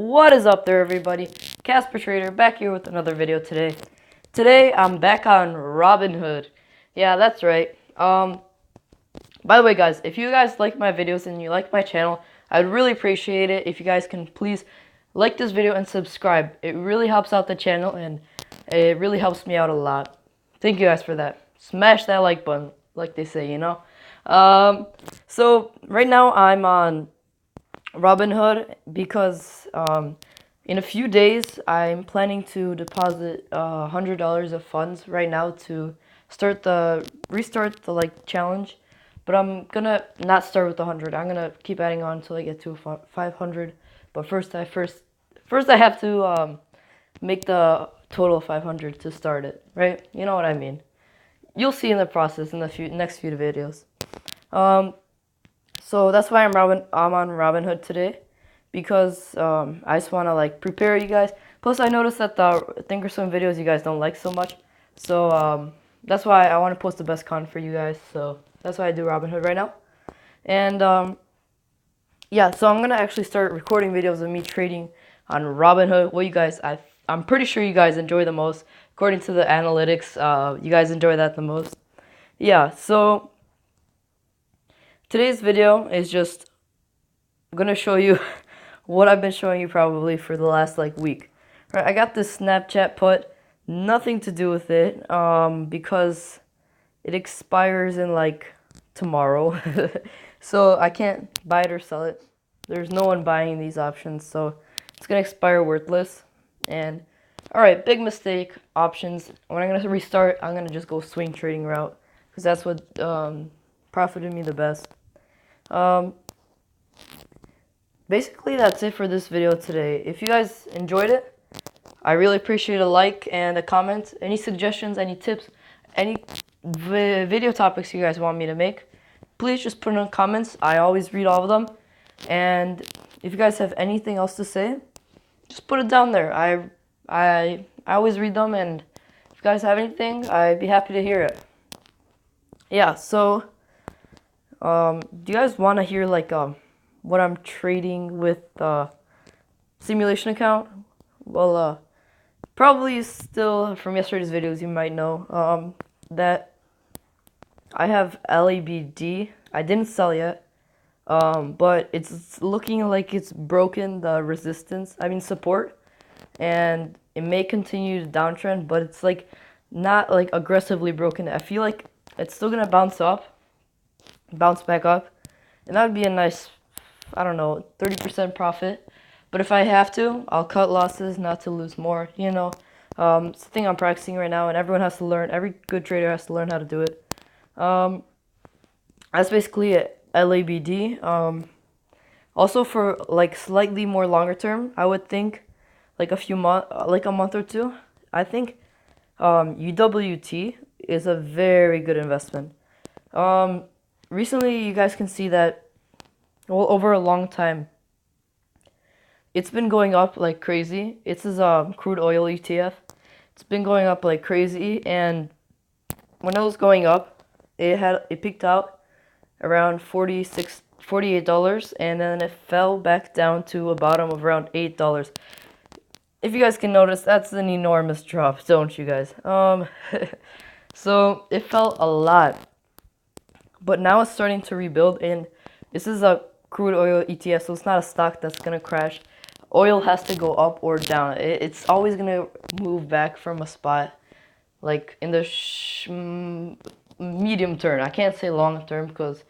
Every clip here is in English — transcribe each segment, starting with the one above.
What is up there, everybody? Casper Trader back here with another video today. Today I'm back on Robinhood. Yeah, that's right. By the way, guys, if you guys like my videos and you like my channel, I'd really appreciate it if you guys can please like this video and subscribe. It really helps out the channel and it really helps me out a lot. Thank you guys for that. Smash that like button, like they say, you know. So right now I'm on Robinhood because in a few days I'm planning to deposit $100 of funds right now to restart the challenge, but I'm gonna not start with 100. I'm gonna keep adding on until I get to 500. But first I have to make the total of 500 to start it, right? You know what I mean. You'll see in the process in the next few videos. So that's why I'm on Robinhood today, because I just want to prepare you guys. Plus I noticed that the Thinkorswim videos you guys don't like so much, so that's why I want to post the best content for you guys. So that's why I do Robinhood right now. And yeah, so I'm gonna actually start recording videos of me trading on Robinhood. Well, you guys, I'm pretty sure you guys enjoy the most. According to the analytics, you guys enjoy that the most. Yeah, so today's video is just gonna show you what I've been showing you probably for the last week. Right, I got this Snapchat put, nothing to do with it, because it expires in tomorrow. So I can't buy it or sell it. There's no one buying these options, so it's gonna expire worthless. And alright, big mistake, options. When I'm gonna restart, I'm gonna just go swing trading route, because that's what profited me the best. Basically, that's it for this video today. If you guys enjoyed it, I really appreciate a like and a comment. Any suggestions, any tips, any video topics you guys want me to make, please just put in the comments. I always read all of them. And if you guys have anything else to say, just put it down there. I always read them, and if you guys have anything, I'd be happy to hear it. Yeah, so do you guys want to hear what I'm trading with simulation account? Well, probably still from yesterday's videos you might know that I have LABD. I didn't sell yet, but it's looking like it's broken the resistance, support, and it may continue to downtrend, but it's not aggressively broken. I feel like it's still gonna bounce back up, and that would be a nice, I don't know, 30% profit. But if I have to, I'll cut losses not to lose more, you know. It's the thing I'm practicing right now, and everyone has to learn. Every good trader has to learn how to do it. That's basically it. LABD. Also for slightly more longer term, I would think a month or two. I think UWT is a very good investment. Recently, you guys can see that, well, over a long time, it's been going up like crazy. It's this crude oil ETF. It's been going up like crazy, and when it was going up, it peaked out around $48, and then it fell back down to a bottom of around $8. If you guys can notice, that's an enormous drop, don't you guys? So it fell a lot, but now it's starting to rebuild, and this is a crude oil ETF, so it's not a stock that's gonna crash. Oil has to go up or down. It's always gonna move back from a spot, in the medium term. I can't say long term, because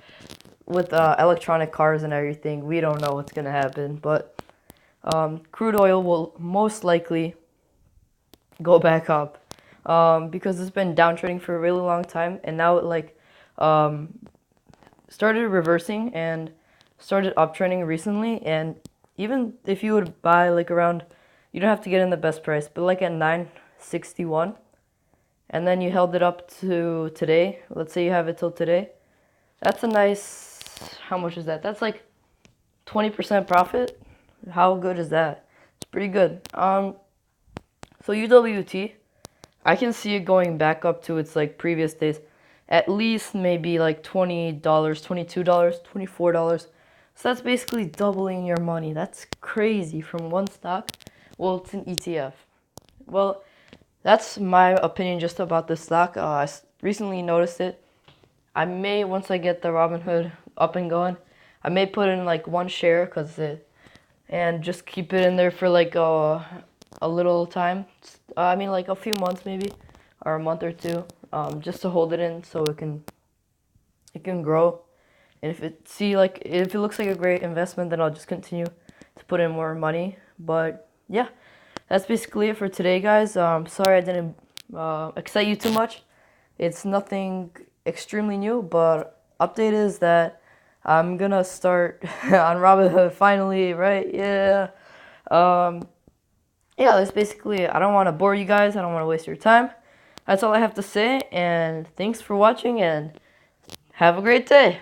with electronic cars and everything, we don't know what's gonna happen. But crude oil will most likely go back up, because it's been downtrending for a really long time, and now it started reversing and started uptrending recently. And even if you would buy around, you don't have to get in the best price, but at 961, and then you held it up to today. Let's say you have it till today. That's a nice, how much is that? That's 20% profit. How good is that? It's pretty good. So UWT, I can see it going back up to its previous days, at least maybe $20, $22, $24. So that's basically doubling your money. That's crazy from one stock. Well, it's an ETF. Well, that's my opinion just about this stock. I recently noticed it. I may, once I get the Robinhood up and going, I may put in like one share and just keep it in there for like a little time. I mean like a few months maybe, or a month or two, just to hold it in so it can grow. And if it looks like a great investment, then I'll just continue to put in more money. But yeah, that's basically it for today, guys. Sorry I didn't excite you too much. It's nothing extremely new, but update is that I'm gonna start on Robinhood finally, right? Yeah. Um, yeah, that's basically it. I don't want to bore you guys. I don't want to waste your time. That's all I have to say, and thanks for watching, and have a great day.